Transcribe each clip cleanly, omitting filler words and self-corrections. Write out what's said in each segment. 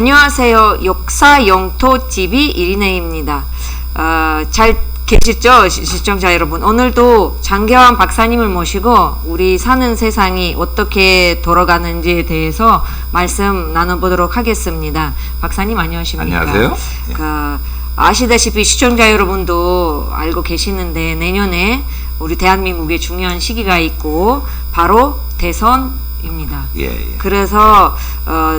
안녕하세요. 역사 영토TV 이리네입니다. 잘 계시죠? 시청자 여러분. 오늘도 장계환 박사님을 모시고 우리 사는 세상이 어떻게 돌아가는지에 대해서 말씀 나눠보도록 하겠습니다. 박사님 안녕하십니까? 안녕하세요. 아시다시피 시청자 여러분도 알고 계시는데 내년에 우리 대한민국의 중요한 시기가 있고 바로 대선입니다. 그래서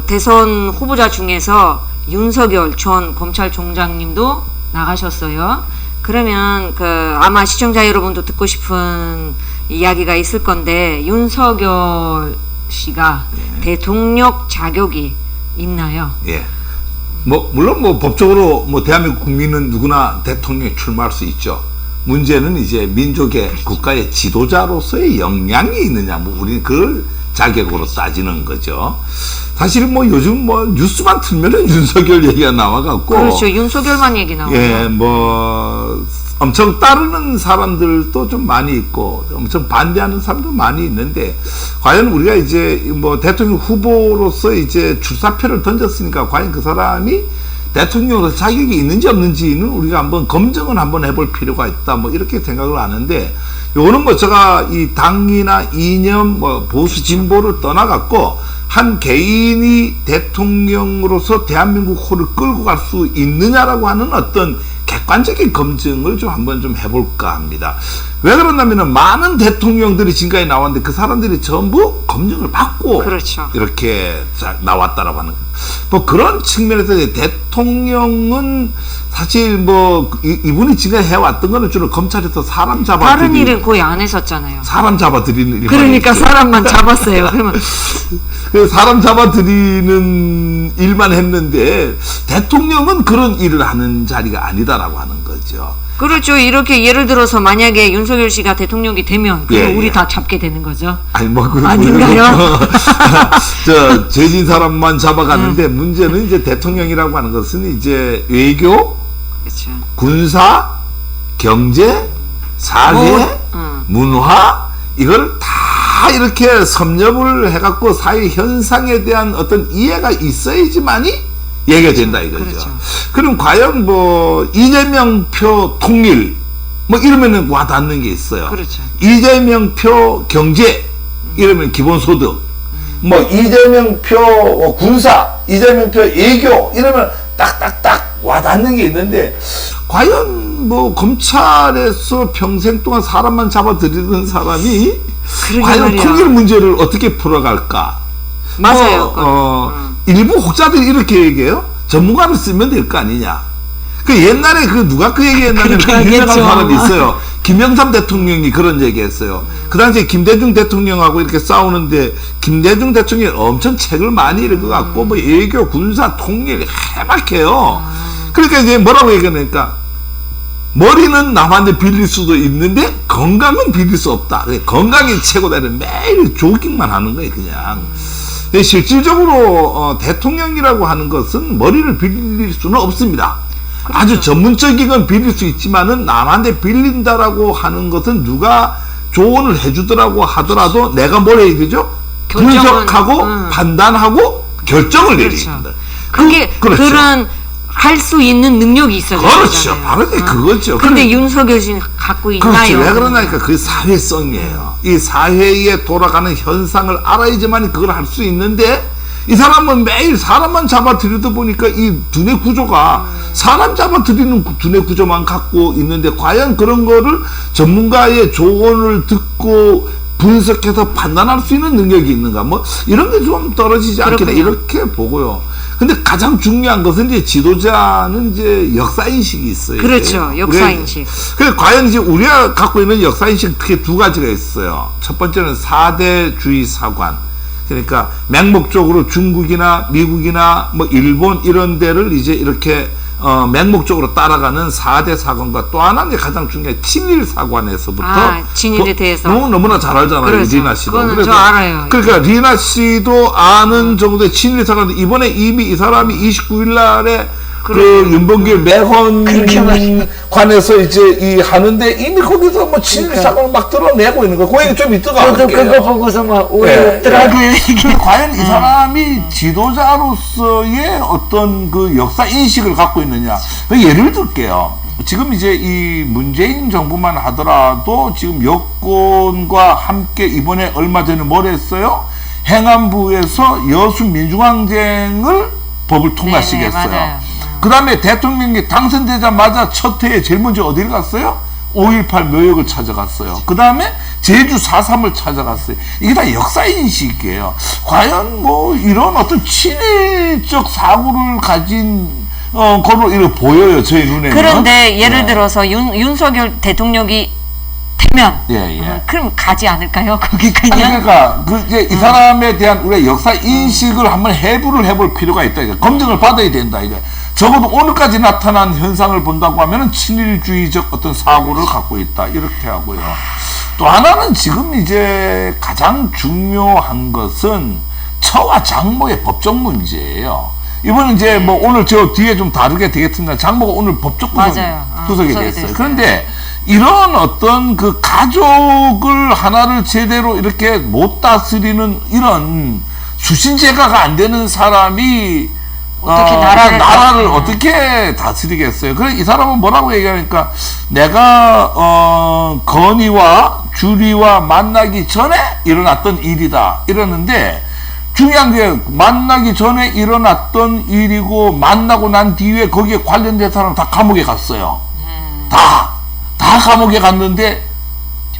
대선 후보자 중에서 윤석열 전 검찰총장님도 나가셨어요. 그러면 아마 시청자 여러분도 듣고 싶은 이야기가 있을 건데 윤석열 씨가 대통령 자격이 있나요? 물론 법적으로 대한민국 국민은 누구나 대통령에 출마할 수 있죠. 문제는 이제 민족의 국가의 지도자로서의 역량이 있느냐, 우리는 그걸 자격으로 따지는 거죠. 사실 요즘 뉴스만 틀면은 윤석열 얘기가 나와갖고. 그렇죠. 윤석열만 얘기 나오죠. 엄청 따르는 사람들도 좀 많이 있고, 엄청 반대하는 사람도 많이 있는데, 과연 우리가 이제 대통령 후보로서 이제 출사표를 던졌으니까, 과연 그 사람이 대통령으로서 자격이 있는지 없는지는 우리가 한번 검증을 한번 해볼 필요가 있다. 이렇게 생각을 하는데, 요거는 제가 이 당이나 이념, 보수 진보를 떠나갖고, 한 개인이 대통령으로서 대한민국 호를 끌고 갈 수 있느냐라고 하는 어떤 객관적인 검증을 좀 한번 좀 해볼까 합니다. 왜 그러냐면은 많은 대통령들이 지금까지 나왔는데 그 사람들이 전부 검증을 받고 그렇죠. 이렇게 나왔다라고 하는 거예요. 그런 측면에서 대통령은 사실 이분이 지금까지 해왔던 거는 주로 검찰에서 사람 잡아들이는, 다른 일은 거의 안 했었잖아요. 사람 잡아들이는 일만 그러니까 했어요. 사람만 잡았어요. 그러면 사람 잡아들이는 일만 했는데 대통령은 그런 일을 하는 자리가 아니다라고 하는 거죠. 그렇죠. 이렇게 예를 들어서 만약에 윤석열 씨가 대통령이 되면 그럼 우리 다 잡게 되는 거죠. 아닌가요? 죄진 사람만 잡아가는데 문제는 이제 대통령이라고 하는 것은 이제 외교, 그렇죠. 군사, 경제, 사회, 문화 이걸 다 이렇게 섭렵을 해갖고 사회 현상에 대한 어떤 이해가 있어야지만이 얘기가 된다 이거죠. 그렇죠. 그럼 과연 이재명표 통일 이러면은 와닿는 게 있어요. 그렇죠. 이재명표 경제 이러면 기본소득, 이재명표 군사, 이재명표 외교 이러면 딱딱딱 와닿는 게 있는데 과연 검찰에서 평생 동안 사람만 잡아들이는 사람이 과연 말이야. 통일 문제를 어떻게 풀어갈까? 맞아요. 일부 혹자들이 이렇게 얘기해요. 전문가를 쓰면 될 거 아니냐. 옛날에 누가 그 얘기했냐면 유명한 사람이 있어요. 김영삼 대통령이 그런 얘기했어요. 그 당시에 김대중 대통령하고 이렇게 싸우는데 김대중 대통령이 엄청 책을 많이 읽어갖고 외교, 군사, 통일 해박해요. 그러니까 이제 뭐라고 얘기하니까 머리는 남한테 빌릴 수도 있는데 건강은 빌릴 수 없다. 건강이 최고다는 매일 조깅만 하는 거예요, 그냥. 실질적으로 대통령이라고 하는 것은 머리를 빌릴 수는 없습니다. 그렇죠. 아주 전문적인 건 빌릴 수 있지만은 남한테 빌린다라고 하는 것은 누가 조언을 해주더라고 하더라도 내가 뭘 해야 되죠? 분석하고 판단하고 결정을 내려야 됩니다. 그게 그렇죠. 그런 할 수 있는 능력이 있어야 되잖아요. 그렇죠. 바로 그거죠. 근데 윤석열 씨는 갖고 있나요? 그렇죠. 왜 그러냐니까 그 사회성이에요. 이 사회에 돌아가는 현상을 알아야지만 그걸 할 수 있는데 이 사람은 매일 사람만 잡아들이다 보니까 이 두뇌 구조가 사람 잡아들이는 두뇌 구조만 갖고 있는데 과연 그런 거를 전문가의 조언을 듣고 분석해서 판단할 수 있는 능력이 있는가? 이런 게 좀 떨어지지 않겠나 이렇게 보고요. 근데 가장 중요한 것은 이제 지도자는 이제 역사인식이 있어요. 그렇죠. 역사인식. 그래서 과연 이제 우리가 갖고 있는 역사인식 크게 두 가지가 있어요. 첫 번째는 4대주의 사관. 그러니까 맹목적으로 중국이나 미국이나 일본 이런 데를 이제 이렇게 맹목적으로 따라가는 4대 사관과 또 하나는 가장 중요한 친일 사관에서부터 친일에 대해서 너무나 잘 알잖아요. 그렇죠. 리나 씨도. 그거는 저 알아요. 그러니까 리나 씨도 아는 정도의 친일 사관. 이번에 이미 이 사람이 29일 날에 그 윤봉길 매헌 그렇게 관에서 이제 이 하는데 이미 거기서 뭐 친일사고를 막 드러내고 있는 거. 그 얘기 좀 이따가 그거 보고서 막 오더라고요. 이게 과연 이 사람이 지도자로서의 어떤 그 역사 인식을 갖고 있느냐. 예를 들게요. 지금 이제 이 문재인 정부만 하더라도 지금 여권과 함께 이번에 얼마 전에 뭘 했어요? 행안부에서 여수 민중항쟁을 법을 통과시켰어요. 그 다음에 대통령이 당선되자마자 첫 해에 제일 먼저 어디를 갔어요? 5.18 묘역을 찾아갔어요. 그 다음에 제주 4.3을 찾아갔어요. 이게 다 역사인식이에요. 과연 뭐 이런 어떤 친일적 사고를 가진 거로 이렇게 보여요, 저희 눈에는. 그런데 예를 들어서 윤석열 대통령이 되면 그럼 가지 않을까요? 거기 그냥. 그러니까 이제 이 사람에 대한 우리가 역사 인식을 한번 해부를 해볼 필요가 있다. 이거 검증을 받아야 된다. 이게 적어도 오늘까지 나타난 현상을 본다고 하면은 친일주의적 어떤 사고를 갖고 있다. 이렇게 하고요. 또 하나는 지금 이제 가장 중요한 것은 처와 장모의 법적 문제예요. 이번은 이제 뭐 오늘 저 뒤에 좀 다르게 되겠습니다. 장모가 오늘 법적 구속이 됐어요. 그런데 이런 어떤 그 가족을 하나를 제대로 이렇게 못 다스리는 이런 수신제가가 안 되는 사람이 어떻게 나라를 어떻게 다스리겠어요? 그래 이 사람은 뭐라고 얘기하니까 내가 건희와 주리와 만나기 전에 일어났던 일이다 이러는데 중요한 게 만나기 전에 일어났던 일이고 만나고 난 뒤에 거기에 관련된 사람 다 감옥에 갔어요. 다 감옥에 갔는데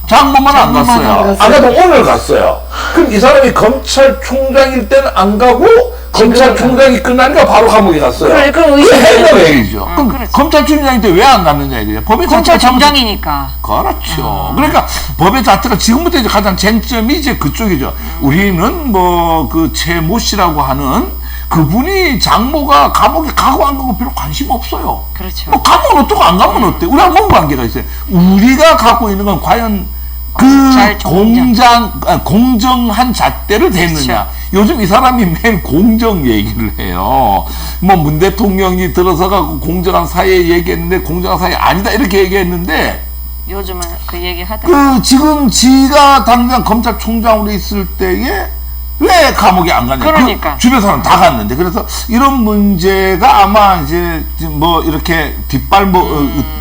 장모만 안 갔어요. 안 가도 오늘 갔어요. 그럼 이 사람이 검찰총장일 때는 안 가고 검찰총장이 끝나니까 바로 감옥에 갔어요. 그래, 그럼 해명 얘기죠. 그럼 검찰총장일 때 왜 안 갔느냐 이거죠. 법의 검찰총장이니까. 그렇죠. 그러니까 법의 자체가 지금부터 이제 가장 쟁점이 이제 그쪽이죠. 우리는 뭐 그 최모 씨라고 하는 그분이 장모가 감옥에 가고 안 가고 별로 관심 없어요. 그렇죠. 뭐 가면 어떻고 안 가면 어때? 우리랑 뭔 관계가 있어요. 우리가 갖고 있는 건 과연 그 공정한 잣대를 댔느냐. 그렇죠. 요즘 이 사람이 맨 공정 얘기를 해요. 뭐 문 대통령이 들어서가고 공정한 사회 얘기했는데 공정한 사회 아니다 이렇게 얘기했는데 요즘은 그 얘기 하다가 그 지금 지가 당장 검찰총장으로 있을 때에 왜 감옥에 안 가냐? 그러니까. 그 주변 사람 다 갔는데 그래서 이런 문제가 아마 이제 뭐 이렇게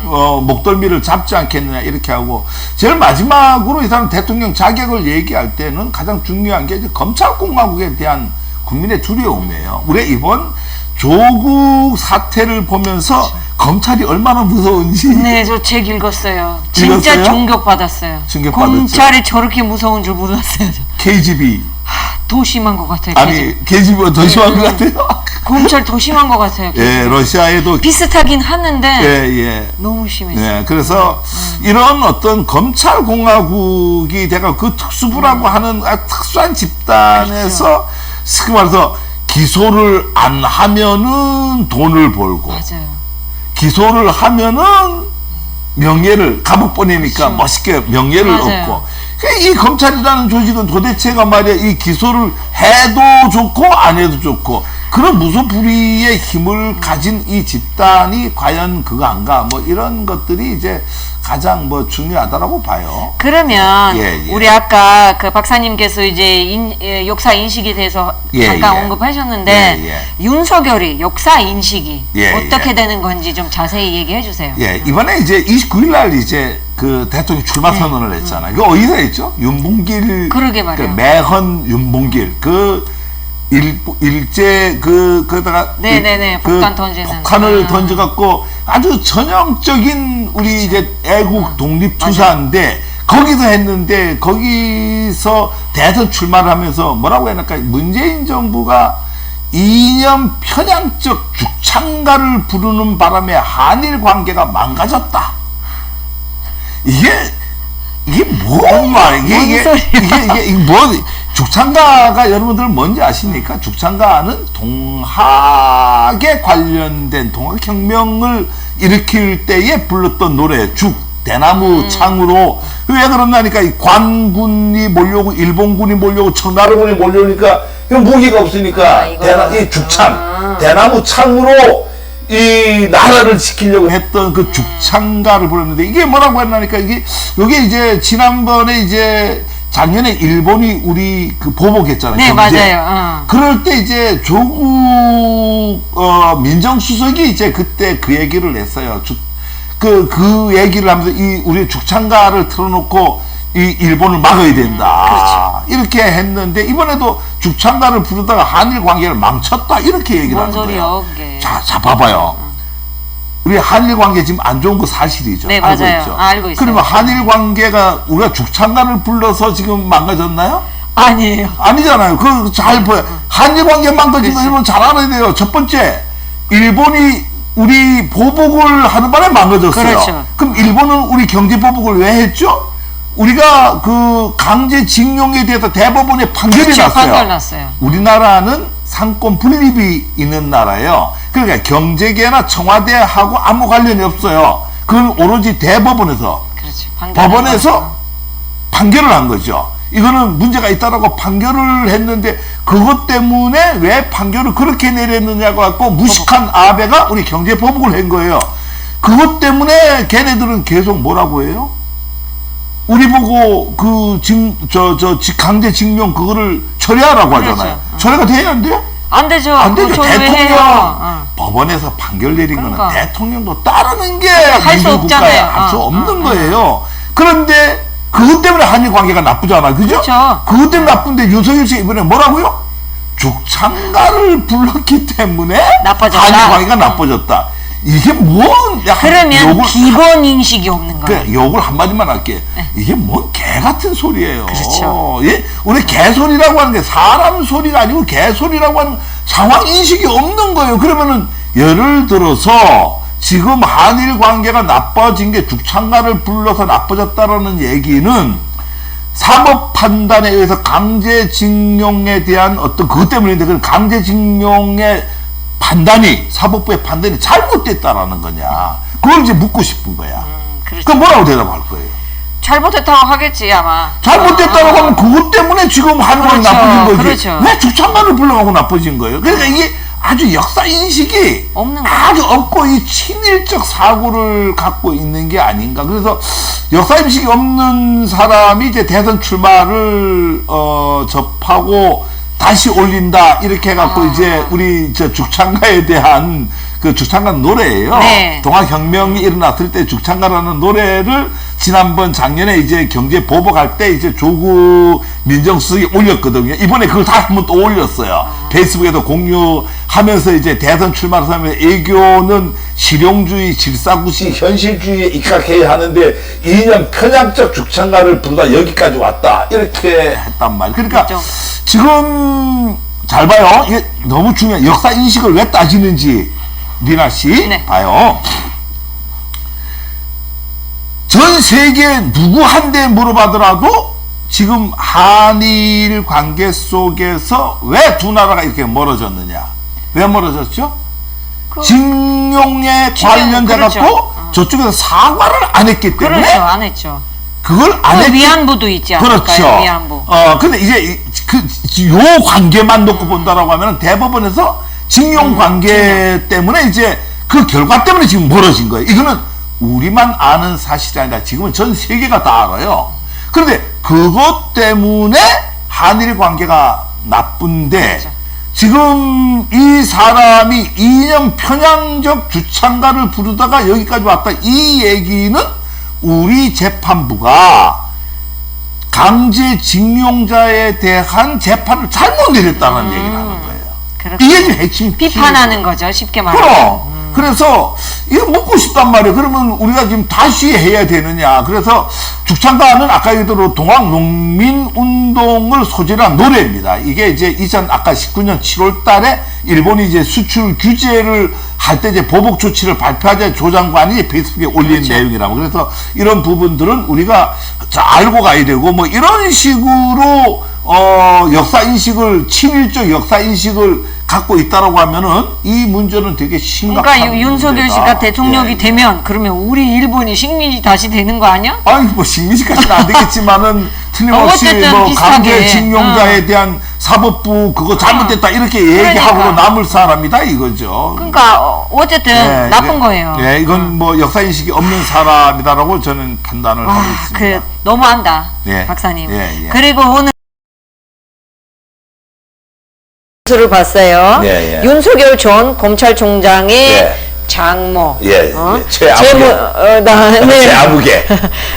목덜미를 잡지 않겠느냐 이렇게 하고 제일 마지막으로 이 사람 대통령 자격을 얘기할 때는 가장 중요한 게 이제 검찰공화국에 대한 국민의 두려움이에요. 우리 이번 조국 사태를 보면서 검찰이 얼마나 무서운지. 네, 저 책 읽었어요. 진짜 읽었어요? 충격받았어요. 검찰이 저렇게 무서운 줄 몰랐어요. KGB. 더 심한 것 같아요. 아니 KGB가 더 심한 것 같아요. 검찰 더 심한 것 같아요. 예, 러시아에도 비슷하긴 하는데 예. 너무 심했어요. 예, 그래서 이런 어떤 검찰 공화국이 내가 그 특수부라고 하는 특수한 집단에서 쉽게 말해서 기소를 안 하면은 돈을 벌고 맞아요. 기소를 하면은 명예를 감옥 보내니까 그렇죠. 멋있게 명예를 맞아요. 얻고 이 검찰이라는 조직은 도대체가 말이야 이 기소를 해도 좋고 안 해도 좋고 그런 무소불위의 힘을 가진 이 집단이 과연 그거 안가 뭐 이런 것들이 이제 가장 뭐 중요하다라고 봐요. 그러면 예. 우리 아까 그 박사님께서 이제 역사 인식에 대해서 잠깐 언급하셨는데 윤석열이 역사 인식이 어떻게 되는 건지 좀 자세히 얘기해 주세요. 예, 이번에 이제 29일 날 이제 그 대통령 출마 선언을 했잖아요. 이거 어디서 했죠? 윤봉길 그러게 말이에요. 그 매헌 윤봉길 그 일제 그다가 폭탄 던지는 폭탄을 던져갖고 아주 전형적인 우리 이제 애국 독립 투사인데 거기서 했는데 거기서 대선 출마를 하면서 뭐라고 해야 할까 문재인 정부가 이념 편향적 죽창가를 부르는 바람에 한일 관계가 망가졌다. 이게 뭔 말이야? 이게 뭐 죽창가가 여러분들 뭔지 아십니까? 죽창가는 동학에 관련된 동학혁명을 일으킬 때에 불렀던 노래 죽 대나무 창으로 왜 그런다니까 이 관군이 몰려오고 일본군이 몰려오고 청나라군이 몰려오니까 무기가 없으니까 이 죽창 대나무 창으로 이 나라를 지키려고 했던 그 죽창가를 부르는데 이게 뭐라고 했나니까 이게 이제 지난번에 이제 작년에 일본이 우리 그 보복했잖아요. 네, 경제. 맞아요. 그럴 때 이제 조국 민정수석이 이제 그때 그 얘기를 했어요. 그 얘기를 하면서 이 우리 죽창가를 틀어놓고 이 일본을 막아야 된다. 그렇죠. 이렇게 했는데 이번에도 죽창가를 부르다가 한일 관계를 망쳤다. 이렇게 얘기를 하는 거예요. 그게. 자, 봐봐요. 우리 한일 관계 지금 안 좋은 거 사실이죠. 네, 알고 맞아요. 있죠. 알고 있어요. 그러면 한일 관계가 우리가 죽창가를 불러서 지금 망가졌나요? 아니에요. 아니잖아요. 그거 잘 보여. 한일 관계 망가지면 일본 잘 알아야 돼요. 첫 번째, 일본이 우리 보복을 하는 바람에 망가졌어요. 그렇죠. 그럼 일본은 우리 경제 보복을 왜 했죠? 우리가 그 강제징용에 대해서 대법원에 판결이 그렇죠, 났어요. 판결 났어요. 우리나라는 상권 분립이 있는 나라예요. 그러니까 경제계나 청와대하고 아무 관련이 없어요. 그건 오로지 대법원에서, 그렇죠. 법원에서 판결을 한 거죠. 이거는 문제가 있다라고 판결을 했는데 그것 때문에 왜 판결을 그렇게 내렸느냐고 갖고 무식한 아베가 우리 경제 보복을 한 거예요. 그것 때문에 걔네들은 계속 뭐라고 해요? 우리 보고 강제징용 그거를 처리하라고 하잖아요. 그렇죠. 처리가 돼야 안 돼요? 안 되죠. 안 되죠. 대통령 법원에서 판결 내린 그러니까. 거는 대통령도 따르는 게 할수 민주국가에 없잖아요. 할 수 없는 거예요. 그런데 그것 때문에 한일 관계가 나쁘잖아. 그죠? 그렇죠. 그것 때문에 나쁜데 윤석열 씨 이번에 뭐라고요? 죽창가를 불렀기 때문에 나빠졌다. 한일 관계가 나빠졌다. 이게 뭔 그러면 기본 인식이 없는 거예요. 그래, 욕을 한마디만 할게. 이게 뭔 개 같은 소리예요. 그렇죠. 예? 우리 개소리라고 하는 게 사람 소리가 아니고 개소리라고 하는 상황 인식이 없는 거예요. 그러면은 예를 들어서 지금 한일 관계가 나빠진 게 죽창가를 불러서 나빠졌다라는 얘기는 사법 판단에 의해서 강제징용에 대한 어떤 그것 때문인데 그 강제징용의 판단이 사법부의 판단이 잘못됐다라는 거냐. 그걸 이제 묻고 싶은 거야. 그렇죠. 그럼 뭐라고 대답할 거예요? 잘못했다고 하겠지 아마. 잘못됐다고 하면 그것 때문에 지금 한국이 그렇죠. 나빠진 거지. 그렇죠. 왜 죽창가를 불러가고 나빠진 거예요? 그러니까 이게 아주 역사 인식이 없는 거예요. 아주 없고 이 친일적 사고를 갖고 있는 게 아닌가. 그래서 역사 인식이 없는 사람이 이제 대선 출마를 접하고 다시 올린다 이렇게 해갖고 이제 우리 저 죽창가에 대한 그 죽창가 노래예요. 네. 동학혁명이 일어났을 때 죽창가라는 노래를 지난번 작년에 이제 경제 보복할 때 이제 조국 민정수석이 올렸거든요. 이번에 그걸 다시 한번 또 올렸어요. 페이스북에도 공유하면서 이제 대선 출마를 하면서 애교는 실용주의, 질사구시, 현실주의에 입각해야 하는데 이념 편향적 죽창가를 부르다 여기까지 왔다 이렇게 했단 말이에요. 그러니까 그렇죠. 지금 잘 봐요. 이게 너무 중요해. 역사 인식을 왜 따지는지 리나 씨 네. 봐요. 전 세계 누구한테 물어봐더라도 지금 한일 관계 속에서 왜 두 나라가 이렇게 멀어졌느냐? 왜 멀어졌죠? 징용에 관련돼 갖고 그렇죠. 저쪽에서 사과를 안 했기 때문에 그렇죠. 안 했죠. 그걸 안 했기 위안부도 있지 않을까요? 그렇죠. 위안부. 근데 이제 요 관계만 놓고 본다라고 하면 대법원에서 징용 관계 때문에 이제 그 결과 때문에 지금 멀어진 거예요. 이거는 우리만 아는 사실이 아니라 지금은 전 세계가 다 알아요. 그런데 그것 때문에 한일 관계가 나쁜데 그렇죠. 지금 이 사람이 이념 편향적 주창가를 부르다가 여기까지 왔다. 이 얘기는 우리 재판부가 강제징용자에 대한 재판을 잘못 내렸다는 얘기를 하는 거예요. 그렇군요. 이게 지금 핵심 비판하는 거죠. 쉽게 말하면. 그럼 그래서 이거 묻고 싶단 말이에요. 그러면 우리가 지금 다시 해야 되느냐. 그래서 죽창가는 아까 얘기대로 동학농민운동을 소재로 한 노래입니다. 이게 이제 아까 19년 7월 달에 일본이 이제 수출 규제를 할 때 이제 보복 조치를 발표하자 조 장관이 페이스북에 올린 그렇죠. 내용이라고. 그래서 이런 부분들은 우리가 알고 가야 되고 뭐 이런 식으로 역사 인식을 친일적 역사 인식을 갖고 있다라고 하면은 이 문제는 되게 심각한 그러니까 윤석열 문제다. 씨가 대통령이 예, 예. 되면 그러면 우리 일본이 식민지 다시 되는 거 아니야? 아니 뭐 식민지까지는 안 되겠지만은 틀림없이 어쨌든 뭐 비슷하게. 강제징용자에 대한 사법부 그거 잘못됐다 이렇게 얘기하고 그러니까. 남을 사람이다 이거죠. 그러니까 어쨌든 나쁜 거예요. 예, 이건 뭐 역사인식이 없는 사람이다라고 저는 판단을 하고 있습니다. 너무한다, 예. 박사님. 예. 그리고 오늘 를 봤어요. 예. 윤석열 전 검찰총장의 예. 장모, 최아무개.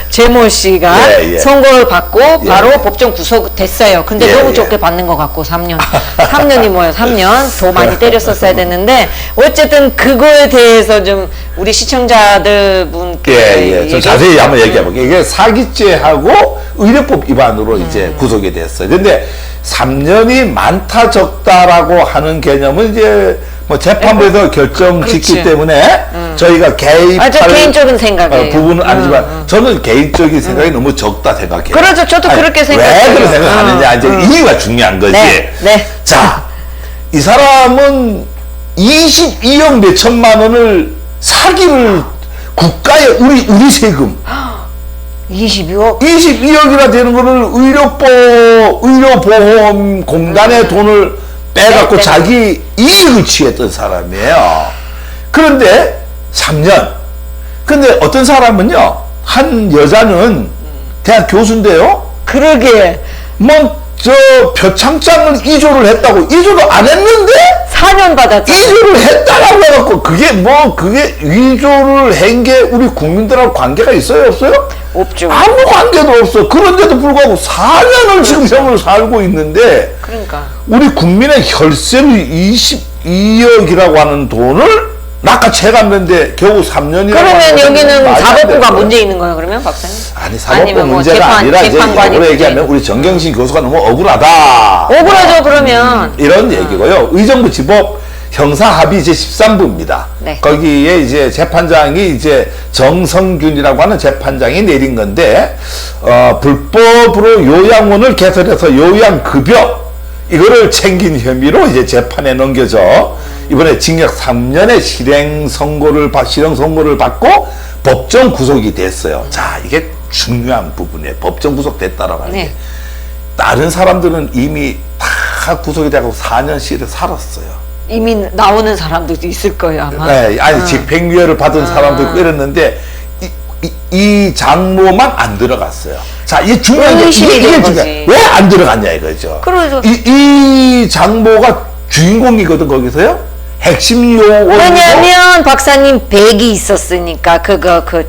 제모 씨가 예. 선고를 받고 바로 예. 법정 구속됐어요. 근데 예. 너무 좋게 받는 것 같고 3년. 3년이 뭐예요? 3년? 더 많이 때렸었어야 됐는데 어쨌든 그거에 대해서 좀 우리 시청자들 분께 저 자세히 한번 얘기해 볼게요. 이게 사기죄하고 의료법 위반으로 이제 구속이 됐어요. 근데 3년이 많다 적다라고 하는 개념은 이제 뭐 재판부에서 결정 짓기 때문에 저희가 개입할 개인적인 생각이에요. 부분은 아니지만 저는 개인적인 생각이 너무 적다 생각해요. 그렇죠. 저도 그렇게 생각해요. 왜 그렇게 생각하느냐 이제 이유가 중요한 거지. 네. 자, 이 사람은 22억 몇천만 원을 사기를 국가에 우리 세금 22억이나 되는 거를 의료보험공단의 돈을 빼갖고 자기 이익을 취했던 사람이에요. 그런데 3년. 근데 어떤 사람은요, 한 여자는 대학 교수인데요. 그러게. 표창장을 이조를 했다고, 이조도 안 했는데? 4년 받았죠. 이조를 했다라고 해갖고, 그게 위조를 한 게 우리 국민들하고 관계가 있어요, 없어요? 없죠. 아무 관계도 없어. 그런데도 불구하고 4년을 지금 형을 살고 있는데, 그러니까. 우리 국민의 혈세를 22억이라고 하는 돈을 낚아채갔는데 겨우 3년이라고. 그러면 여기는 사법부가 문제 있는 거예요, 그러면 박사님? 아니, 사법부 문제가 아니라 이제 역으로 얘기하면 우리 정경심 교수가 너무 억울하다. 억울하죠, 그러면. 이런 얘기고요. 의정부 지법 형사합의 제13부입니다. 네. 거기에 이제 재판장이 이제 정성균이라고 하는 재판장이 내린 건데, 불법으로 요양원을 개설해서 요양급여, 이거를 챙긴 혐의로 이제 재판에 넘겨져 이번에 징역 3년의 실형 선고를 받고 법정 구속이 됐어요. 자, 이게 중요한 부분이에요. 법정 구속됐다라고 하는 게. 다른 사람들은 이미 다 구속이 되고 4년씩을 살았어요. 이미 나오는 사람들도 있을 거예요, 아마. 네, 아니 집행유예를 받은 사람도 있고 이랬는데 이 장모만 안 들어갔어요. 자, 이게 중요한 게 이게 중요해. 왜 안 들어갔냐 이거죠. 그러죠. 이 장모가 주인공이거든 거기서요. 핵심 요원. 왜냐면 박사님 백이 있었으니까 그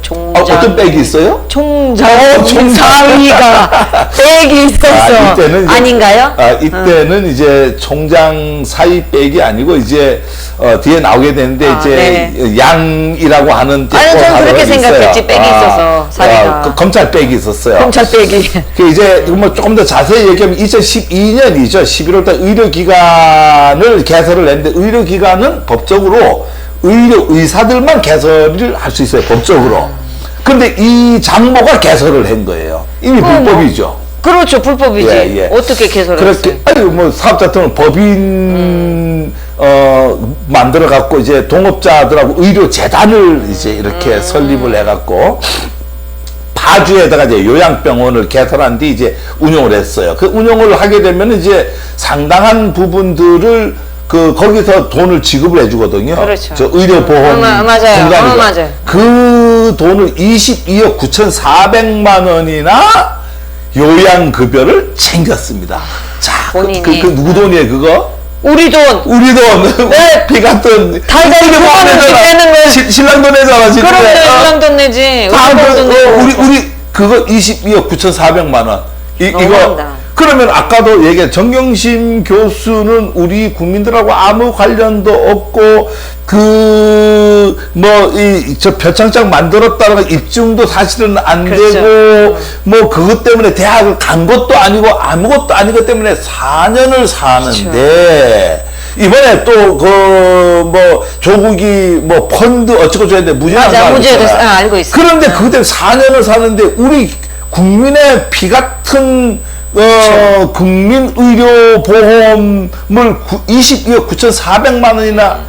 총장. 어떤 백이 있어요? 총장 사위가 백이 있었어. 이때는 이제, 아닌가요? 이때는 이제 총장 사위 백이 아니고 이제 뒤에 나오게 되는데 이제 양이라고 하는. 아니 저는 그렇게 생각했지. 백이 있어서 사위가. 검찰 백이 있었어요. 검찰 백이. 그 이제 뭐 조금 더 자세히 얘기하면 2012년이죠. 11월달 의료기관을 개설을 했는데 의료기관은 법적으로 의사들만 개설을 할 수 있어요. 법적으로. 근데 이 장모가 개설을 한 거예요. 이미 불법이죠. 그렇죠. 불법이지. 어떻게 개설을 했어요? 아니 뭐 사업자 등은 법인 만들어 갖고 이제 동업자들하고 의료재단을 이제 이렇게 설립을 해 갖고 파주에다가 이제 요양병원을 개설한 뒤 이제 운영을 했어요. 그 운영을 하게 되면 이제 상당한 부분들을 거기서 돈을 지급을 해주거든요. 그렇죠. 저 의료보험 맞아요. 맞아요. 그 돈을 22억 9,400만 원이나 요양급여를 챙겼습니다. 자, 본인이. 누구 돈이에요, 그거? 우리 돈. 네. 피 같은. 달달이 9만원씩 내는 거야. 신랑 돈 내잖아, 지금. 그럼 신랑 돈 내지. 우리 그거 22억 9,400만 원. 이거. 그러면 아까도 얘기한 정경심 교수는 우리 국민들하고 아무 관련도 없고 저 표창장 만들었다는 입증도 사실은 안 되고 뭐 그것 때문에 대학을 간 것도 아니고 아무것도 아니기 때문에 4년을 사는데 이번에 또 조국이 펀드 어쩌고 저쩌고 무죄한 거 알고 있어요. 그런데 그때 4년을 사는데 우리 국민의 피 같은 국민의료보험을 22억 9,400만 원이나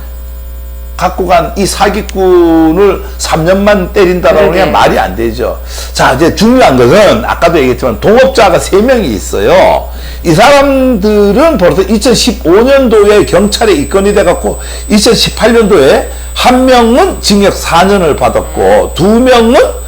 갖고 간 이 사기꾼을 3년만 때린다라고 하면 말이 안 되죠. 자, 이제 중요한 것은 아까도 얘기했지만 동업자가 3명이 있어요. 이 사람들은 벌써 2015년도에 경찰에 입건이 돼갖고 2018년도에 한 명은 징역 4년을 받았고 2명은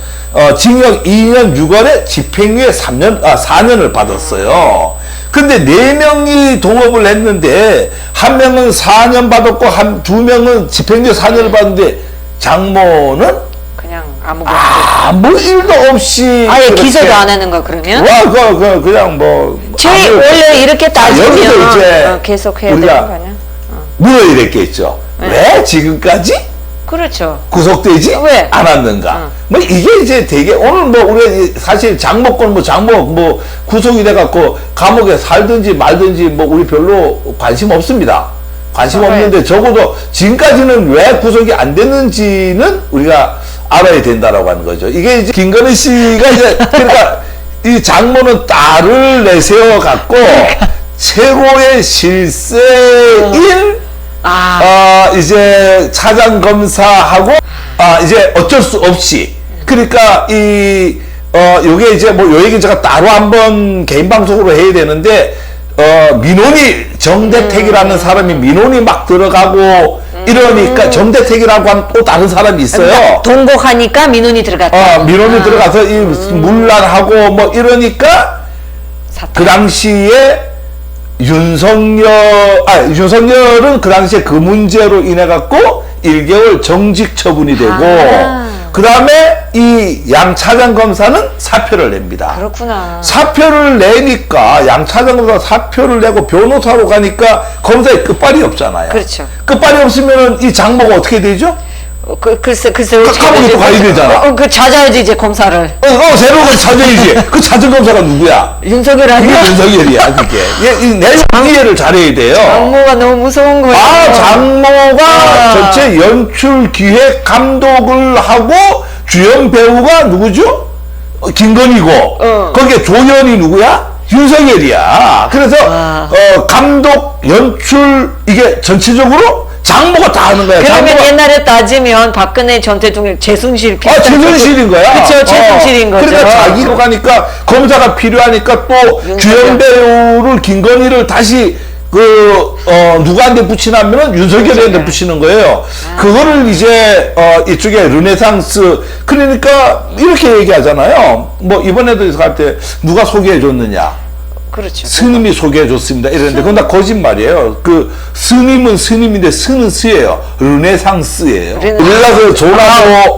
징역 2년 6월에 집행유예 4년을 받았어요. 근데 4명이 동업을 했는데 한 명은 4년 받았고 2명은 집행유예 4년을 받았는데 장모는 그냥 아무 일도 없이 아예 기소도 안 하는 거 그러면? 그냥 뭐 원래 이렇게 따지면 이제 계속 해야 되는 거 아니야? 물어야 됐겠죠. 왜 지금까지 그렇죠. 구속되지 왜? 않았는가? 뭐 이게 이제 되게 오늘 뭐 우리가 사실 장모권 뭐 구속이 돼갖고 감옥에 살든지 말든지 뭐 우리 별로 관심 없습니다. 관심 없는데 적어도 지금까지는 왜 구속이 안 됐는지는 우리가 알아야 된다라고 하는 거죠. 이게 이제 김건희 씨가 이제 그러니까 이 장모는 딸을 내세워 갖고 최고의 실세인 이제 차장 검사하고 이제 어쩔 수 없이 그러니까 요게 이제 뭐 요 얘기 제가 따로 한번 개인 방송으로 해야 되는데 민원이 정대택이라는 사람이 민원이 막 들어가고 이러니까 정대택이라고 한 또 다른 사람이 있어요. 그러니까 동곡하니까 민원이 들어갔다. 민원이 들어가서 이 문란하고 뭐 이러니까 그 당시에 윤석열은 그 당시에 그 문제로 인해 갖고 1개월 정직 처분이 되고 그 다음에 이 양 차장 검사는 사표를 냅니다. 그렇구나. 사표를 내니까 양 차장 검사 사표를 내고 변호사로 가니까 검사의 끝발이 없잖아요. 그렇죠. 끝발이 없으면 이 장모가 어떻게 되죠? 글쎄 감옥에 또 가야 되잖아. 찾아야지 이제 검사를. 새로운 걸 찾아야지. 그 찾은 검사가 누구야? 윤석열 아니야? 윤석열이야, 그게. 내 이해를 잘해야 돼요. 장모가 너무 무서운 거예요. 장모가 전체 연출 기획 감독을 하고 주연 배우가 누구죠? 김건희고. 거기에 조연이 누구야? 윤석열이야. 그래서 감독, 연출 이게 전체적으로 장모가 다 하는 거야. 그러면 옛날에 따지면 박근혜 전 대통령 최순실 최순실인 거야. 그렇죠. 최순실인 거죠. 그러니까 자기가 가니까 검사가 필요하니까 또 주연 배우를 김건희를 다시 누구한테 붙이냐면은 윤석열한테 붙이는 거예요. 그거를 이제 이쪽에 르네상스 그러니까 이렇게 얘기하잖아요. 뭐 이번에도 갈 때 누가 소개해 줬느냐? 그렇죠. 스님이 소개해 줬습니다. 이랬는데 그건 다 거짓말이에요. 그 스님은 스님인데 스는 스예요. 르네상스예요. 우리가 그 조나고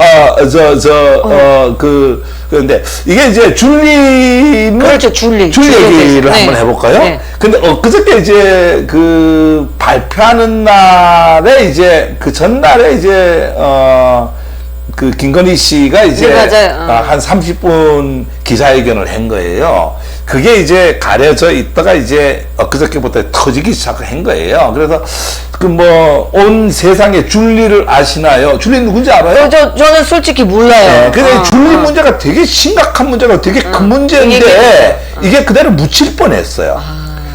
그런데 이게 이제 줄리는 그렇죠. 줄리 얘기를 한번 해볼까요? 네. 근데 그저께 이제 그 발표하는 날에 이제 그 전날에 이제 그 김건희 씨가 이제 한 30분 기자회견을 한 거예요. 그게 이제 가려져 있다가 이제 그저께부터 터지기 시작한 거예요. 그래서 그 뭐 온 세상에 줄리를 아시나요? 줄리 누군지 알아요? 저는 솔직히 몰라요. 근데 줄리 문제가 되게 심각한 문제가 되게 큰 문제인데 이게 그대로 묻힐 뻔했어요.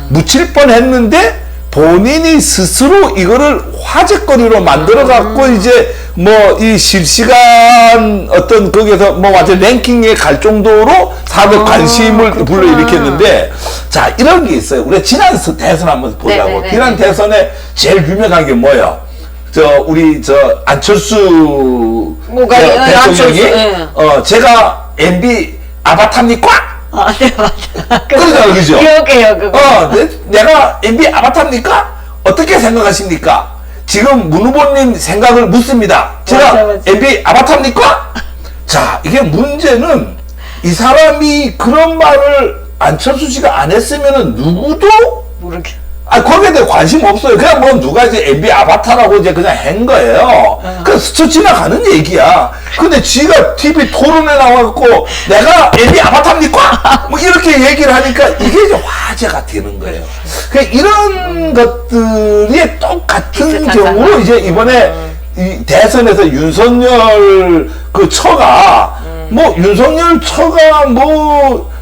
묻힐 뻔했는데 본인이 스스로 이거를 화제거리로 만들어 갖고 이제 뭐 이 실시간 어떤 거기에서 뭐 완전 랭킹에 갈 정도로 사회 관심을 불러일으켰는데 자 이런 게 있어요. 우리 지난 대선 한번 보자고. 지난 대선에 제일 유명한 게 뭐예요? 우리 안철수 대통령이 제가 MB 아바타입니까? 네, 맞아. 그러잖아, 그죠? 기억해요, 그거. 내가 MB 아바타입니까? 어떻게 생각하십니까? 지금 문 후보님 생각을 묻습니다. 제가 맞아. MB 아바타입니까? 자, 이게 문제는 이 사람이 그런 말을 안철수 씨가 안 했으면은 누구도 모르게. 거기에 대해 관심 없어요. 그냥 뭐 누가 이제 MB 아바타라고 이제 그냥 한 거예요. 그냥 스쳐 지나가는 얘기야. 근데 지가 TV 토론에 나와갖고 내가 MB 아바타입니까? 뭐 이렇게 얘기를 하니까 이게 이제 화제가 되는 거예요. 그러니까 이런 것들이 똑같은 경우로 이제 이번에 이 대선에서 윤석열 그 처가 뭐 윤석열 처가 뭐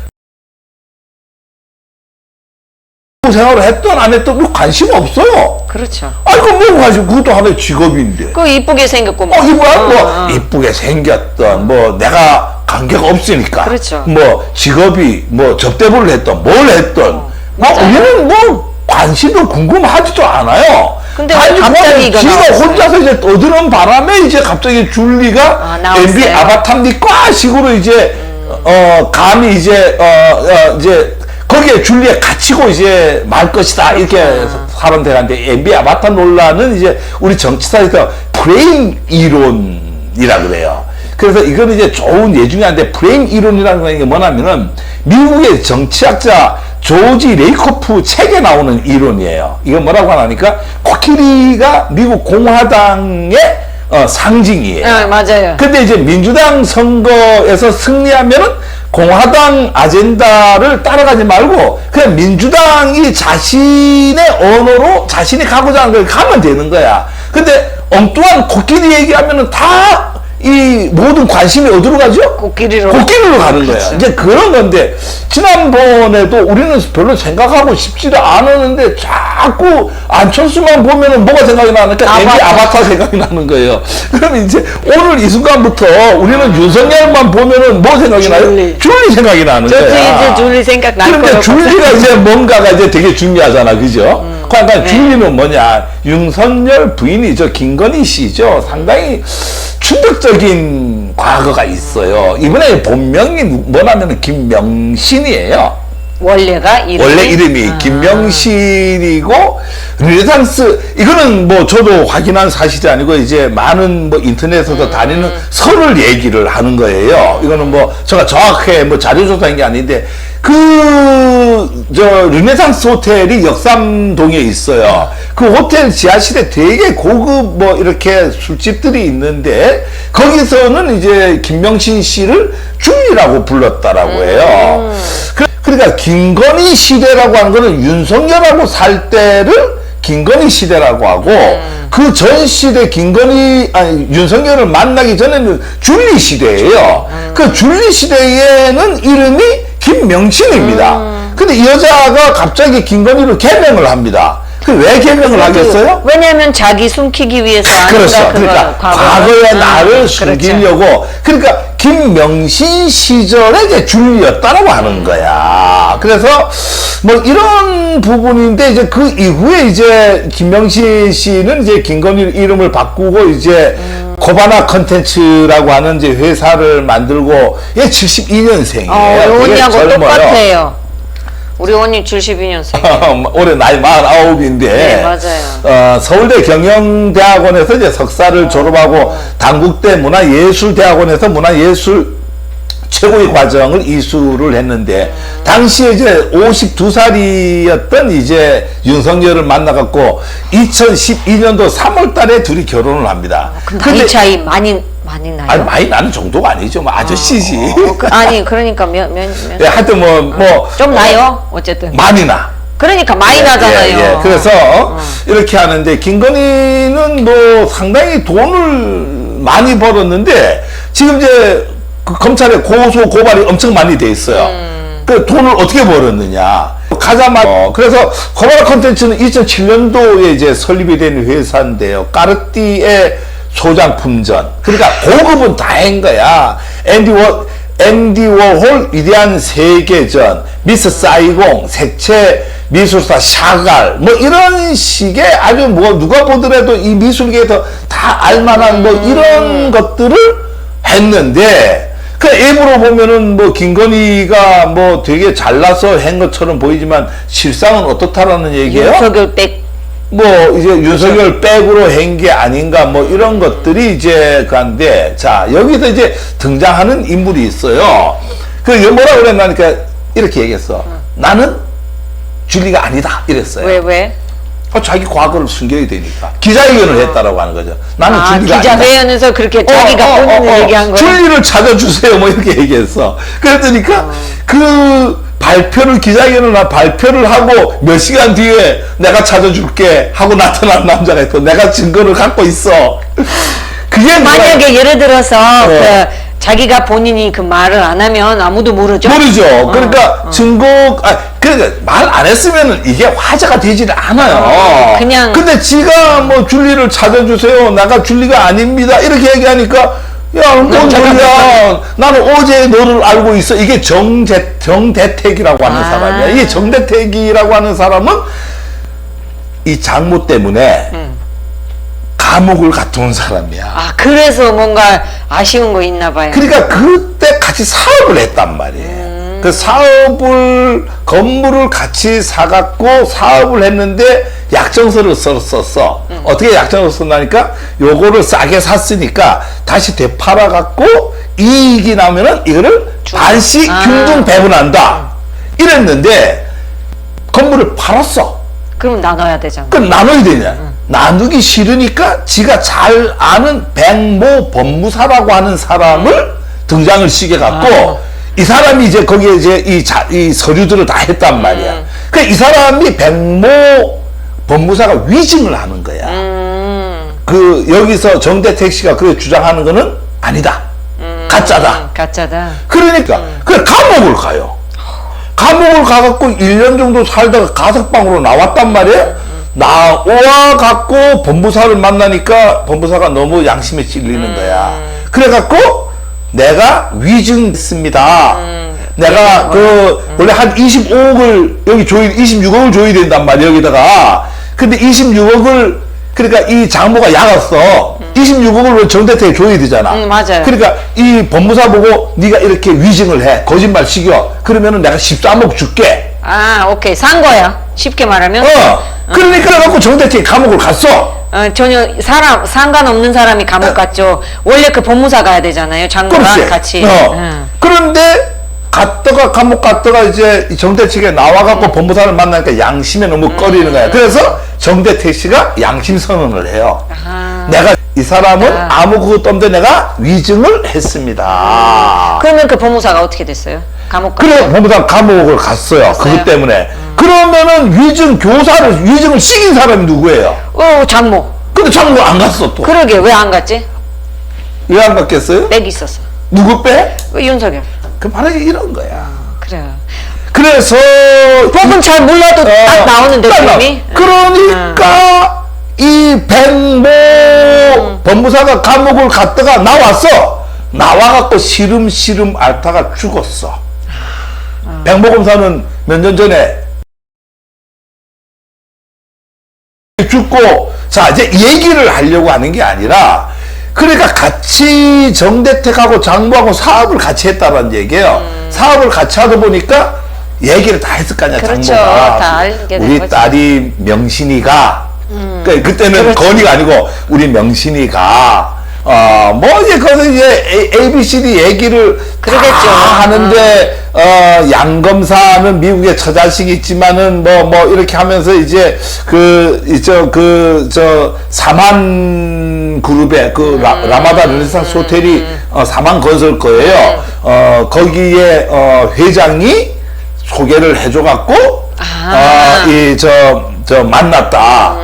생활을 했던 안 했던 뭐 관심 없어요. 그렇죠. 아니 뭐 관심 그것도 하나의 직업인데. 그 이쁘게 생겼고 뭐. 뭐 이쁘게 생겼던 뭐 내가 관계가 없으니까. 그렇죠. 뭐 직업이 뭐 접대부를 했던 뭘 했던 뭐 우리는 뭐 관심도 궁금하지도 않아요. 근데 갑자기 이거 지가 나왔어요. 혼자서 이제 떠드는 바람에 이제 갑자기 줄리가 MB 아바타입니까 식으로 이제 감히 이제 이제 거기에 줄리에 갇히고 이제 말 것이다 이렇게 사람들한테 MB 아바타 논란은 이제 우리 정치사에서 프레임 이론이라 그래요. 그래서 이거는 이제 좋은 예 중에 한데 프레임 이론이라는 게 뭐냐면은 미국의 정치학자 조지 레이코프 책에 나오는 이론이에요. 이건 뭐라고 하니까 코끼리가 미국 공화당의 상징이에요. 네, 맞아요. 근데 이제 민주당 선거에서 승리하면은 공화당 아젠다를 따라가지 말고 그냥 민주당이 자신의 언어로 자신이 가고자 하는 걸 가면 되는 거야. 근데 엉뚱한 코끼리 얘기하면은 다 이 모든 관심이 어디로 가죠? 코끼리로 가는 거야. 그렇죠. 이제 그런 건데 지난번에도 우리는 별로 생각하고 싶지도 않았는데 자꾸 안철수만 보면은 뭐가 생각이 나니까 MB 아바타 생각이 나는 거예요. 그럼 이제 오늘 이 순간부터 우리는 윤석열만 보면은 뭐 생각이 나요? 줄리 생각이 나는 거야. 저도 이제 줄리 생각 날 거예요. 그러니까 줄리가 이제 뭔가가 이제 되게 중요하잖아, 그죠? 그러니까 줄리는 뭐냐? 윤석열 부인이 김건희 씨죠. 상당히 충격적인 과거가 있어요. 이번에 본명이 뭐냐면 김명신이에요. 원래 이름이 김명신이고 르네상스 이거는 뭐 저도 확인한 사실이 아니고 이제 많은 뭐 인터넷에서 다니는 설을 얘기를 하는 거예요. 이거는 뭐 제가 정확하게 뭐 자료 조사한 게 아닌데 르네상스 호텔이 역삼동에 있어요. 그 호텔 지하실에 되게 고급 뭐 이렇게 술집들이 있는데 거기서는 이제 김명신 씨를 줄리라고 불렀다라고 해요. 그러니까 김건희 시대라고 하는 거는 윤석열하고 살 때를 김건희 시대라고 하고 그 전 시대 윤석열을 만나기 전에는 줄리 시대예요. 그 줄리 시대에는 이름이 김명신입니다. 근데 이 여자가 갑자기 김건희를 개명을 합니다. 왜 개명을 하겠어요? 왜냐하면 자기 숨기기 위해서 그렇죠. 그러니까 과거의 나를 숨기려고. 그러니까 김명신 시절에 이제 줄리였다라고 하는 거야. 그래서 뭐 이런 부분인데 이제 그 이후에 이제 김명신 씨는 이제 김건희 이름을 바꾸고 이제 코바나 컨텐츠라고 하는 이제 회사를 만들고 얘 72년생이에요. 우리 언니하고 똑같아요. 우리 언니 72년생. 올해 나이 49인데. 네, 맞아요. 서울대 경영대학원에서 이제 석사를 졸업하고 단국대 문화예술대학원에서 문화예술 최고의 과정을 이수를 했는데 당시에 이제 52살이었던 이제 윤석열을 만나갖고 2012년도 3월달에 둘이 결혼을 합니다. 나이 차이 많이 나요? 아니 많이 나는 정도가 아니죠. 뭐 아저씨지. 그러니까 몇 예, 하여튼 좀 나요. 어쨌든 많이 나. 그러니까 많이 나잖아요. 그래서 이렇게 하는데 김건희는 뭐 상당히 돈을 많이 벌었는데 지금 이제 그 검찰에 고소 고발이 엄청 많이 돼 있어요. 그 돈을 어떻게 벌었느냐. 가자마자 그래서 코바나 컨텐츠는 2007년도에 이제 설립이 된 회사인데요. 까르띠에 소장품전. 그러니까 고급은 다인 거야. 앤디 워홀 위대한 세계전, 미스 사이공, 색채 미술사 샤갈, 뭐 이런 식의 아주 뭐 누가 보더라도 이 미술계에서 다 알만한 뭐 이런 것들을 했는데 그 일부러 보면은 뭐 김건희가 뭐 되게 잘나서 한 것처럼 보이지만 실상은 어떻다라는 얘기예요? 윤석열 백. 뭐 이제 윤석열 백으로 한 게 아닌가 뭐 이런 것들이 이제 그한데 자 여기서 이제 등장하는 인물이 있어요. 그 뭐라 그랬나니까 이렇게 얘기했어. 나는 줄리가 아니다 이랬어요. 왜? 자기 과거를 숨겨야 되니까 기자회견을 했다라고 하는 거죠. 나는 줄리가 아니다. 기자회견에서 그렇게 자기가 본인을 얘기한 거예요. 줄리를 찾아주세요 뭐 이렇게 얘기했어. 그랬더니까 그 기자회견을 발표를 하고 몇 시간 뒤에 내가 찾아줄게 하고 나타난 남자가 있고 내가 증거를 갖고 있어. 그게 만약에 예를 들어서 자기가 본인이 그 말을 안 하면 아무도 모르죠. 모르죠. 그러니까 그러니까 말 안 했으면 이게 화제가 되지는 않아요. 그냥. 근데 지가 뭐 줄리를 찾아주세요. 나가 줄리가 아닙니다. 이렇게 얘기하니까 야, 뭔 소리야. 나는 어제 너를 알고 있어. 이게 정대택이라고 하는 사람이야. 이게 정대택이라고 하는 사람은 이 장모 때문에 감옥을 갔다 온 사람이야. 아, 그래서 뭔가 아쉬운 거 있나 봐요. 그러니까 그때 같이 사업을 했단 말이에요. 그 건물을 같이 사갖고 사업을 했는데 약정서를 썼어. 어떻게 약정서를 썼나니까 요거를 싸게 샀으니까 다시 되팔아갖고 이익이 나면은 이거를 반씩 균등 배분한다. 이랬는데 건물을 팔았어. 그럼 나눠야 되잖아. 그럼 나눠야 되냐? 나누기 싫으니까 지가 잘 아는 백모 법무사라고 하는 사람을 등장을 시켜갖고 이 사람이 이제 거기에 이제 이 서류들을 다 했단 말이야. 그 이 사람이 백모 법무사가 위증을 하는 거야. 그 여기서 정대택 씨가 그렇게 주장하는 거는 아니다. 가짜다. 가짜다. 그러니까 그 감옥을 가요. 감옥을 가갖고 1년 정도 살다가 가석방으로 나왔단 말이에요. 나와갖고 법무사를 만나니까 법무사가 너무 양심에 찔리는 거야. 그래갖고 내가 위증했습니다. 내가 원래 한 25억을 여기 26억을 줘야 된단 말이야, 여기다가. 근데 26억을 그러니까 이 장모가 약았어. 26억을 정대택에 줘야 되잖아. 맞아요. 그러니까 이 법무사 보고 네가 이렇게 위증을 해. 거짓말 시켜. 그러면은 내가 13억 줄게. 아, 오케이. 산 거야. 쉽게 말하면. 그러니까 그래갖고 정대택에 감옥을 갔어. 전혀 상관없는 사람이 감옥 갔죠. 원래 그 법무사 가야 되잖아요. 장모랑 같이. 그런데 감옥 갔다가 이제 정대택에 나와갖고 법무사를 만나니까 양심에 너무 꺼리는 거야. 그래서 정대택 씨가 양심 선언을 해요. 내가 이 사람은 아무것도 없는데 내가 위증을 했습니다. 그러면 그 법무사가 어떻게 됐어요? 감옥 갔어요? 그래, 법무사 감옥을 갔어요. 그것 때문에. 그러면은 위증을 시킨 사람이 누구예요? 장모. 근데 장모 안 갔어 또. 그러게 왜 안 갔지? 왜 안 갔겠어요? 빽 있었어. 누구 빼? 윤석열. 그 바로 이런 거야. 그래. 그래서 법은 잘 몰라도 딱 나오는데 이미. 그러니까 이 백모 법무사가 감옥을 갔다가 나와갖고 시름시름 앓다가 죽었어. 백모 검사는 몇 년 전에 죽고, 자 이제 얘기를 하려고 하는 게 아니라, 그러니까 같이 정대택하고 장모하고 사업을 같이 했다는 얘기예요. 사업을 같이 하다 보니까 얘기를 다 했을 거 아니야. 그렇죠. 장모가 다 알게 된 우리 거지. 딸이 명신이가 그때는 그렇지. 건이가 아니고 우리 명신이가 뭐 이제 거기서 이제 ABCD 얘기를 그러겠죠. 다 하는데 양 검사는 미국에 처자식이 있지만은 뭐 이렇게 하면서 이제 사만 그룹의 라마다 르네상스 호텔이 사만 건설 거예요. 거기에 회장이 소개를 해줘갖고 만났다.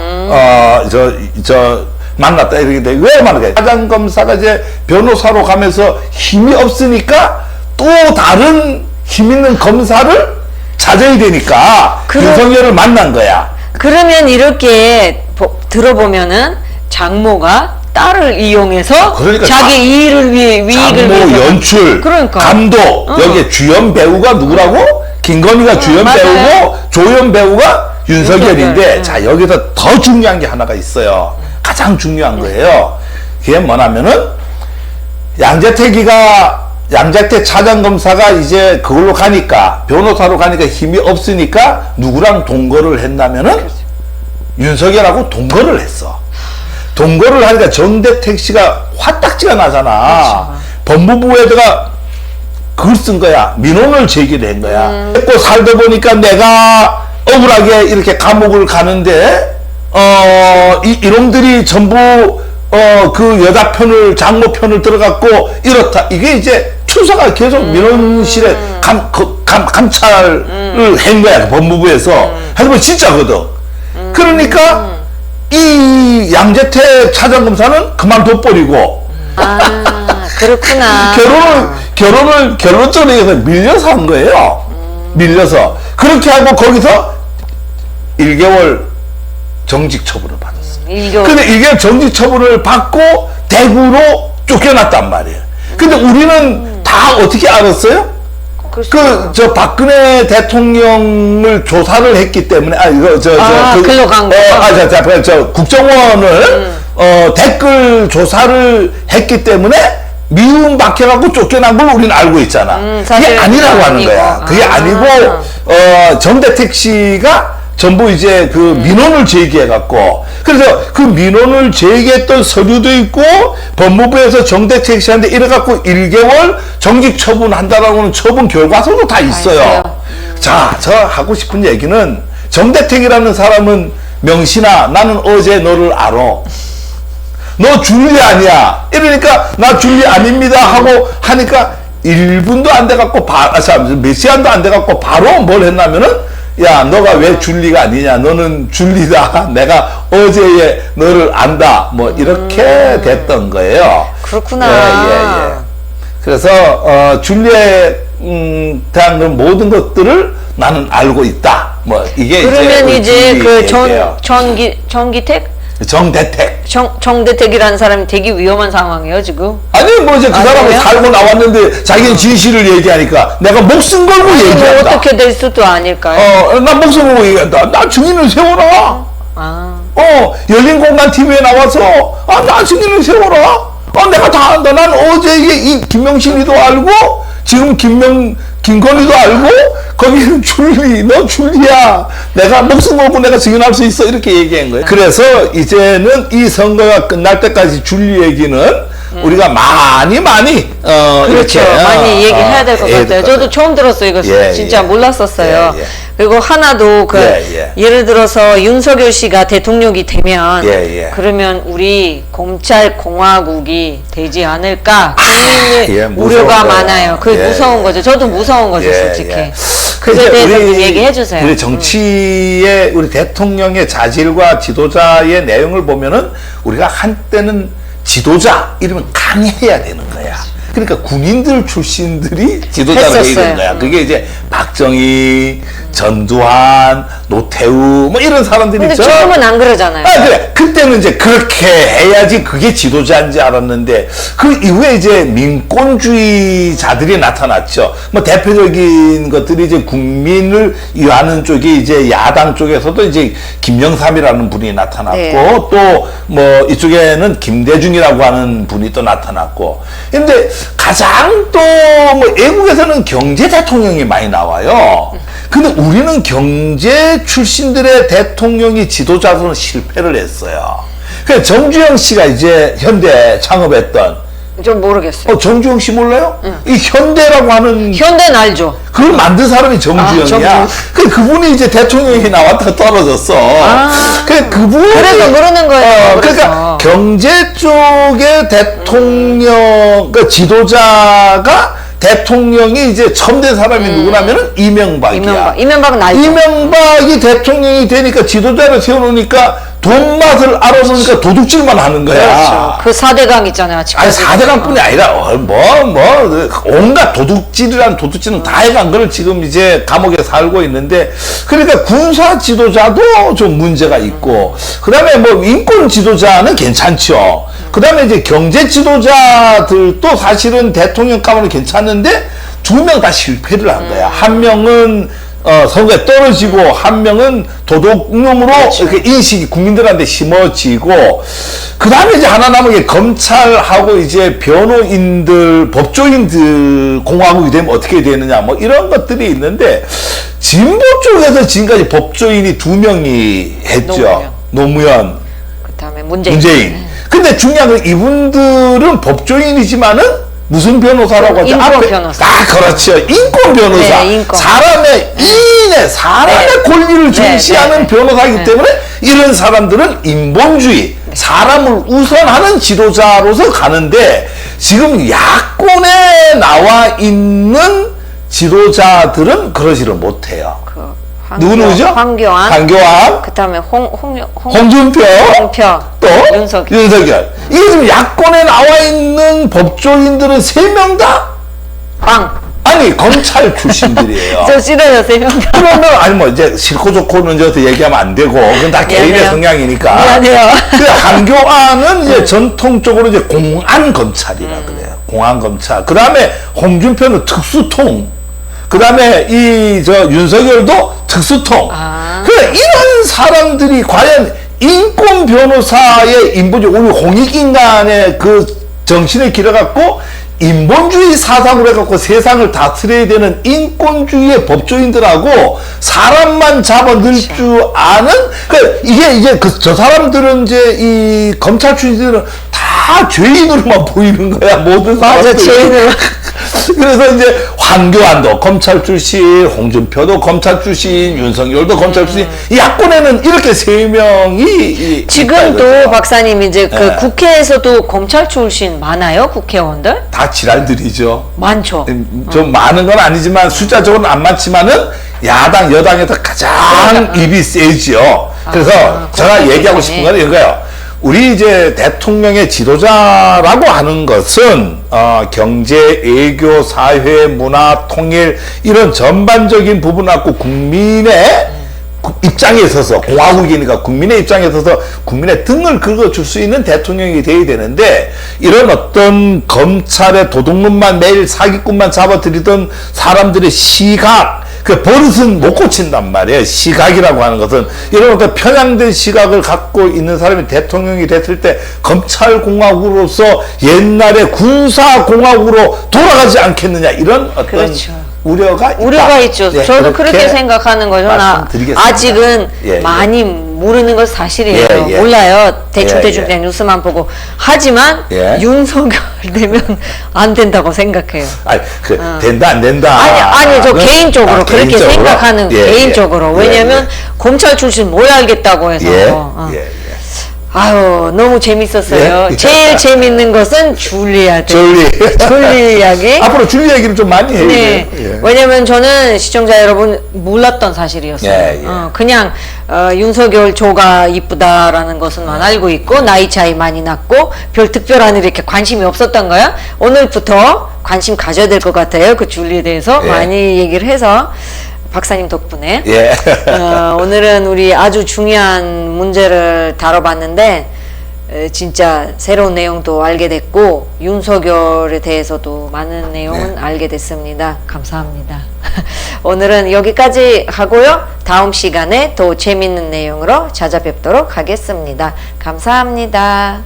만났다 이렇게 돼. 왜 만나게? 사장 검사가 이제 변호사로 가면서 힘이 없으니까 또 다른 힘 있는 검사를 찾아야 되니까 윤석열을 만난 거야. 그러면 이렇게 들어보면은 장모가 딸을 이용해서 그러니까 자기 일을 위해 이익을 장모 위해서. 연출, 그러니까. 감독, 여기에 주연 배우가 누구라고? 김건희가 주연 맞아요. 배우고 조연 배우가 윤석열인데 윤석열. 자 여기서 더 중요한 게 하나가 있어요. 가장 중요한 거예요. 그게 뭐냐면은 양재택 차장검사가 이제 그걸로 가니까, 변호사로 가니까 힘이 없으니까 누구랑 동거를 했냐면은 윤석열하고 동거를 했어. 동거를 하니까 정대택 씨가 화딱지가 나잖아. 그렇죠. 법무부에다가 그걸 쓴 거야. 민원을 제기를 한 거야. 했고 살다 보니까 내가 억울하게 이렇게 감옥을 가는데 이놈들이 전부 그 여자 편을, 장모 편을 들어갔고 이렇다. 이게 이제 추사가 계속 민원실에 감찰을 한 거야. 법무부에서. 하지만 진짜거든. 그러니까 이 양재택 차장검사는 그만둬버리고 아, 그렇구나. 결혼을 결론적으로 해서 밀려서 한 거예요. 밀려서. 그렇게 하고 거기서 1개월 정직 처분을 받았어요. 1개월. 근데 1개월 정직 처분을 받고 대구로 쫓겨났단 말이에요. 근데 우리는 다 어떻게 알았어요? 저 박근혜 대통령을 조사를 했기 때문에, 글로 간 거. 저 국정원을, 댓글 조사를 했기 때문에 미움 박혀갖고 쫓겨난 걸 우리는 알고 있잖아. 그게 아니라고 하는 거야. 그게 아니고, 정대택 씨가 전부 이제 그 민원을 제기해갖고, 그래서 그 민원을 제기했던 서류도 있고, 법무부에서 정대택 씨한테 이래갖고 1개월 정직 처분한다라고 하는 처분 결과서도 다 있어요. 자, 저 하고 싶은 얘기는, 정대택이라는 사람은 명신아, 나는 어제 너를 알아. 너 줄리 아니야. 이러니까, 나 줄리 아닙니다. 하고 하니까 1분도 안 돼갖고, 몇 시간도 안 돼갖고, 바로 뭘 했냐면은, 야, 너가 왜 줄리가 아니냐? 너는 줄리다. 내가 어제에 너를 안다. 뭐 이렇게 됐던 거예요. 그렇구나. 예. 그래서 줄리에 대한 그런 모든 것들을 나는 알고 있다. 뭐 이게 그러면 이제 그 정대택이라는 사람이 되게 위험한 상황이에요 지금. 아니 뭐 이제 그 사람은 살고 나왔는데 자기는 진실을 얘기하니까 내가 목숨 걸고 얘기한다. 뭐 어떻게 될 수도 아닐까요? 나 목숨 걸고 얘기한다. 나 증인을 세워라. 열린 공간 TV에 나와서 나 증인을 세워라. 내가 다 안다. 난 어제 이 김명신이도 알고 지금 김건희도 알고 거기는 줄리, 너 줄리야. 내가 목숨 걸고 내가 증인할 수 있어. 이렇게 얘기한 거예요. 그래서 이제는 이 선거가 끝날 때까지 줄리 얘기는 우리가 많이 그렇죠. 이렇게, 많이 얘기해야 될 것 같아요. 저도 처음 들었어요. 이거 진짜 몰랐었어요. 그리고 하나도 예를 들어서 윤석열 씨가 대통령이 되면 그러면 우리 검찰 공화국이 되지 않을까 국민의 우려가 많아요. 그게 무서운 거죠. 저도 무서운 거죠, 솔직히. 그에 대해서 좀 얘기해 주세요. 우리 정치의 우리 대통령의 자질과 지도자의 내용을 보면은 우리가 한때는 지도자 이러면 강해야 되는 거야. 그러니까 군인들 출신들이 지도자가 되는 거야. 그게 이제 박정희, 전두환, 노태우 뭐 이런 사람들이 있죠. 근데 지금은 안 그러잖아요. 그래. 그때는 이제 그렇게 해야지 그게 지도자인지 알았는데 그 이후에 이제 민권주의자들이 나타났죠. 뭐 대표적인 것들이 이제 국민을 위하는 쪽이 이제 야당 쪽에서도 이제 김영삼이라는 분이 나타났고 또 뭐 이쪽에는 김대중이라고 하는 분이 또 나타났고. 근데 가장 또 뭐 외국에서는 경제 대통령이 많이 나와요. 근데 우리는 경제 출신들의 대통령이 지도자로는 실패를 했어요. 그래서 정주영 씨가 이제 현대 창업했던 좀 모르겠어요. 정주영 씨 몰라요? 이 현대라고 하는 현대는 알죠. 그걸 만든 사람이 정주영이야. 그분이 이제 대통령이 나왔다가 떨어졌어. 그래서 모르는 거예요. 그러니까 경제 쪽의 대통령, 그러니까 지도자가 대통령이 이제 처음 된 사람이 누구냐면은 이명박이야. 이명박은 알죠. 이명박이 대통령이 되니까 지도자를 세워놓으니까 돈 맛을 알아보니까 도둑질만 하는 거야. 그렇죠. 그 4대강 있잖아요. 아니 4대강뿐이 아니라 온갖 도둑질이란 도둑질은 다 해간 거를 지금 이제 감옥에 살고 있는데, 그러니까 군사 지도자도 좀 문제가 있고, 그 다음에 뭐 인권 지도자는 괜찮죠. 그 다음에 이제 경제 지도자들도 사실은 대통령 가면 괜찮은데 2명 다 실패를 한 거야. 한 명은 선거에 떨어지고 한 명은 도둑놈으로 이렇게 인식이 국민들한테 심어지고, 그 다음에 이제 하나 남은 게 검찰하고 이제 변호인들, 법조인들 공화국이 되면 어떻게 되느냐 뭐 이런 것들이 있는데, 진보 쪽에서 지금까지 법조인이 2명이 했죠. 노무현. 그다음에 문재인. 근데 중요한 건 이분들은 법조인이지만은 무슨 변호사라고 하죠? 인권 변호사. 그렇죠. 인권 변호사. 인권. 사람의 사람의 권리를 중시하는 변호사이기 때문에 이런 사람들은 인본주의, 사람을 우선하는 지도자로서 가는데, 지금 야권에 나와 있는 지도자들은 그러지를 못해요. 누구죠? 황교안. 황교안. 그다음에 홍준표. 홍표. 또 윤석열. 이게 지금 야권에 나와 있는 법조인들은 3명 다 아니 검찰 출신들이에요. 저 싫어요, 3명 다. 그러면 아니 뭐 이제 싫고 좋고는 이제 얘기하면 안 되고 그건 다 개인의 성향이니까. 미안해요. 그 황교안은 이제 전통적으로 이제 공안 검찰이라 그래요. 공안 검찰. 그 다음에 홍준표는 특수통. 그 다음에 윤석열도 특수통. 그래 이런 사람들이 과연 인권 변호사의 인본주의, 우리 홍익인간의 그 정신을 길어갖고 인본주의 사상으로 해갖고 세상을 다스려야 되는 인권주의의 법조인들하고 사람만 잡아넣을 줄 아는, 이게 이제 저 사람들은 이제 이 검찰 출신들은 다 죄인으로만 보이는 거야, 모든 사람들. 맞아, 죄인으로. 그래서 이제 황교안도 검찰 출신, 홍준표도 검찰 출신, 윤석열도 검찰 출신, 이 야권에는 이렇게 3명이 지금도 박사님 이제 그 국회에서도 검찰 출신 많아요, 국회의원들? 다 지랄들이죠. 많죠. 좀 많은 건 아니지만 숫자적으로는 안 많지만은 야당 여당에서 가장 입이 세지요. 그래서 제가 얘기하고 싶은 건 이거예요. 우리 이제 대통령의 지도자라고 하는 것은 경제, 외교, 사회, 문화, 통일 이런 전반적인 부분을 갖고 국민의 입장에 있어서, 공화국이니까 국민의 입장에 있어서 국민의 등을 긁어줄 수 있는 대통령이 돼야 되는데, 이런 어떤 검찰의 도둑놈만 매일 사기꾼만 잡아들이던 사람들의 시각, 그 버릇은 못 고친단 말이에요. 시각이라고 하는 것은 이런 어떤 편향된 시각을 갖고 있는 사람이 대통령이 됐을 때 검찰공화국으로서 옛날의 군사공화국으로 돌아가지 않겠느냐, 이런 어떤 그렇죠. 우려가 있죠. 네, 저도 그렇게 생각하는 거죠. 아직은 예, 많이 모르는 건 사실이에요. 몰라요. 대충 그냥 뉴스만 보고. 하지만 윤석열 되면 안 된다고 생각해요. 아니, 된다 안 된다. 아니 저 개인적으로 그렇게 생각하는 개인적으로. 왜냐면 검찰 출신 뭘 알겠다고 해서. 아유, 너무 재밌었어요. 제일 재밌는 것은 줄리 이야기. 앞으로 줄리 얘기를 좀 많이 해야 돼요. 왜냐면 저는 시청자 여러분 몰랐던 사실이었어요. 그냥 윤석열 조가 이쁘다라는 것은만 알고 있고 나이 차이 많이 났고 별 특별한 이렇게 관심이 없었던 거야. 오늘부터 관심 가져야 될 것 같아요. 그 줄리에 대해서 많이 얘기를 해서. 박사님 덕분에 오늘은 우리 아주 중요한 문제를 다뤄봤는데 진짜 새로운 내용도 알게 됐고 윤석열에 대해서도 많은 내용은 알게 됐습니다. 감사합니다. 오늘은 여기까지 하고요. 다음 시간에 더 재밌는 내용으로 찾아뵙도록 하겠습니다. 감사합니다.